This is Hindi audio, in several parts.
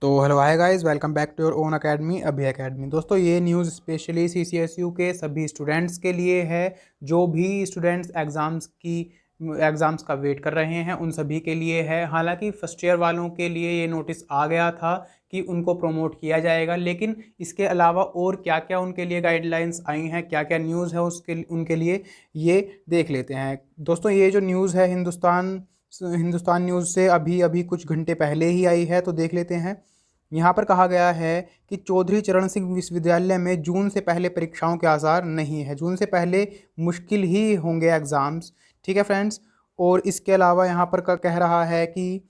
तो hello hi guys, welcome back to your own academy Abhi academy. दोस्तों ये न्यूज़ स्पेशली सीसीएसयू के सभी स्टूडेंट्स के लिए है। जो भी स्टूडेंट्स एग्ज़ाम्स का वेट कर रहे हैं उन सभी के लिए है। हालांकि फर्स्ट ईयर वालों के लिए ये नोटिस आ गया था कि उनको प्रमोट किया जाएगा, लेकिन इसके अलावा और क्या क्या उनके लिए गाइडलाइंस आई हैं, क्या क्या न्यूज़ है उनके लिए ये देख लेते हैं। दोस्तों ये जो न्यूज़ है हिंदुस्तान न्यूज़ से अभी अभी कुछ घंटे पहले ही आई है, तो देख लेते हैं। यहाँ पर कहा गया है कि चौधरी चरण सिंह विश्वविद्यालय में जून से पहले परीक्षाओं के आसार नहीं है। जून से पहले मुश्किल ही होंगे एग्ज़ाम्स। ठीक है फ्रेंड्स। और इसके अलावा यहाँ पर कह रहा है कि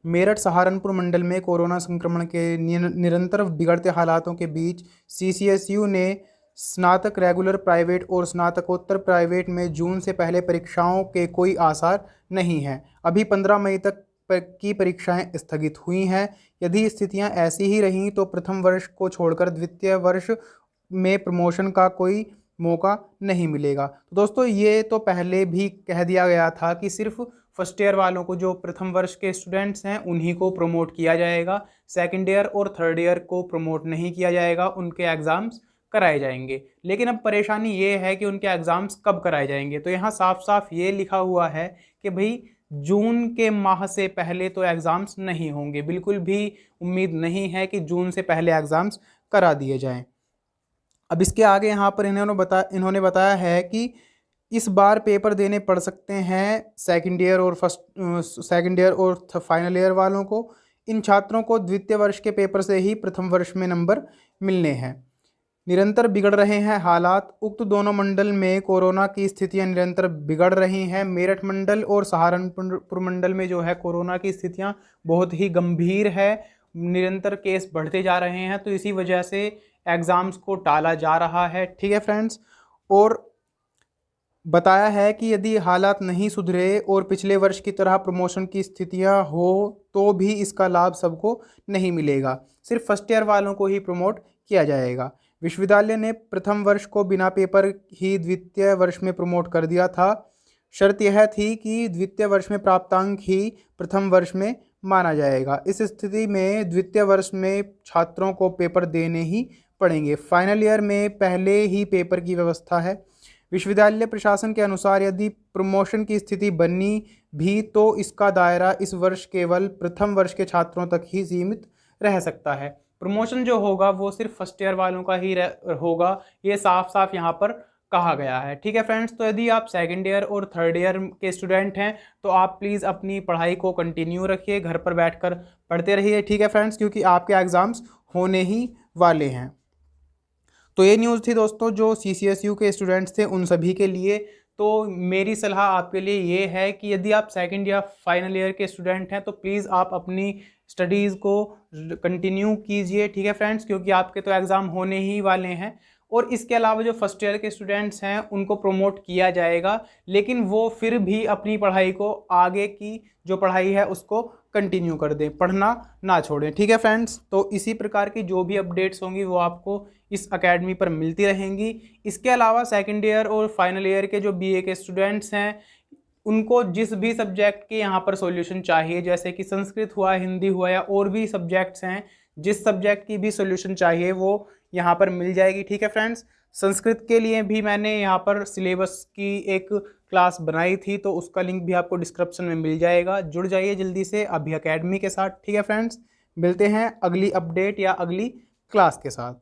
मेरठ सहारनपुर मंडल में कोरोना संक्रमण के निरंतर बिगड़ते हालातों के बीच सीसीएसयू ने स्नातक रेगुलर प्राइवेट और स्नातकोत्तर प्राइवेट में जून से पहले परीक्षाओं के कोई आसार नहीं है। अभी 15 मई तक की परीक्षाएं स्थगित हुई हैं। यदि स्थितियां ऐसी ही रहीं तो प्रथम वर्ष को छोड़कर द्वितीय वर्ष में प्रमोशन का कोई मौका नहीं मिलेगा। तो दोस्तों ये तो पहले भी कह दिया गया था कि सिर्फ फर्स्ट ईयर वालों को, जो प्रथम वर्ष के स्टूडेंट्स हैं, उन्हीं को प्रमोट किया जाएगा। सेकंड ईयर और थर्ड ईयर को प्रमोट नहीं किया जाएगा, उनके एग्ज़ाम्स कराए जाएंगे। लेकिन अब परेशानी ये है कि उनके एग्ज़ाम्स कब कराए जाएंगे। तो यहाँ साफ साफ ये लिखा हुआ है कि भाई जून के माह से पहले तो एग्ज़ाम्स नहीं होंगे। बिल्कुल भी उम्मीद नहीं है कि जून से पहले एग्ज़ाम्स करा दिए जाएं। अब इसके आगे यहाँ पर इन्होंने बताया है कि इस बार पेपर देने पड़ सकते हैं सेकंड ईयर और फाइनल ईयर वालों को। इन छात्रों को द्वितीय वर्ष के पेपर से ही प्रथम वर्ष में नंबर मिलने हैं। निरंतर बिगड़ रहे हैं हालात। उक्त दोनों मंडल में कोरोना की स्थितियां निरंतर बिगड़ रही हैं। मेरठ मंडल और सहारनपुर मंडल में जो है कोरोना की स्थितियां बहुत ही गंभीर है। निरंतर केस बढ़ते जा रहे हैं, तो इसी वजह से एग्ज़ाम्स को टाला जा रहा है। ठीक है फ्रेंड्स। और बताया है कि यदि हालात नहीं सुधरे और पिछले वर्ष की तरह प्रमोशन की स्थितियां हो तो भी इसका लाभ सबको नहीं मिलेगा। सिर्फ फर्स्ट ईयर वालों को ही प्रमोट किया जाएगा। विश्वविद्यालय ने प्रथम वर्ष को बिना पेपर ही द्वितीय वर्ष में प्रमोट कर दिया था। शर्त यह थी कि द्वितीय वर्ष में प्राप्तांक ही प्रथम वर्ष में माना जाएगा। इस स्थिति में द्वितीय वर्ष में छात्रों को पेपर देने ही पड़ेंगे। फाइनल ईयर में पहले ही पेपर की व्यवस्था है। विश्वविद्यालय प्रशासन के अनुसार यदि प्रमोशन की स्थिति बनी भी तो इसका दायरा इस वर्ष केवल प्रथम वर्ष के छात्रों तक ही सीमित रह सकता है। प्रमोशन जो होगा वो सिर्फ फर्स्ट ईयर वालों का ही होगा, ये साफ साफ यहाँ पर कहा गया है। ठीक है फ्रेंड्स। तो यदि आप सेकंड ईयर और थर्ड ईयर के स्टूडेंट हैं तो आप प्लीज़ अपनी पढ़ाई को कंटिन्यू रखिए, घर पर बैठकर पढ़ते रहिए। ठीक है फ्रेंड्स, क्योंकि आपके एग्ज़ाम्स होने ही वाले हैं। तो ये न्यूज़ थी दोस्तों जो सीसीएसयू के स्टूडेंट्स थे उन सभी के लिए। तो मेरी सलाह आपके लिए ये है कि यदि आप सेकंड या फाइनल ईयर के स्टूडेंट हैं तो प्लीज़ आप अपनी स्टडीज़ को कंटिन्यू कीजिए। ठीक है फ्रेंड्स, क्योंकि आपके तो एग्ज़ाम होने ही वाले हैं। और इसके अलावा जो फर्स्ट ईयर के स्टूडेंट्स हैं उनको प्रमोट किया जाएगा, लेकिन वो फिर भी अपनी पढ़ाई को, आगे की जो पढ़ाई है उसको कंटिन्यू कर दें, पढ़ना ना छोड़ें। ठीक है फ्रेंड्स। तो इसी प्रकार की जो भी अपडेट्स होंगी वो आपको इस एकेडमी पर मिलती रहेंगी। इसके अलावा सेकंड ईयर और फाइनल ईयर के जो बीए के स्टूडेंट्स हैं उनको जिस भी सब्जेक्ट के यहाँ पर सॉल्यूशन चाहिए, जैसे कि संस्कृत हुआ, हिंदी हुआ या और भी सब्जेक्ट्स हैं, जिस सब्जेक्ट की भी सॉल्यूशन चाहिए वो यहाँ पर मिल जाएगी। ठीक है फ्रेंड्स। संस्कृत के लिए भी मैंने यहाँ पर सिलेबस की एक क्लास बनाई थी, तो उसका लिंक भी आपको डिस्क्रिप्शन में मिल जाएगा। जुड़ जाइए जल्दी से अभी अकेडमी के साथ। ठीक है फ्रेंड्स, मिलते हैं अगली अपडेट या अगली क्लास के साथ।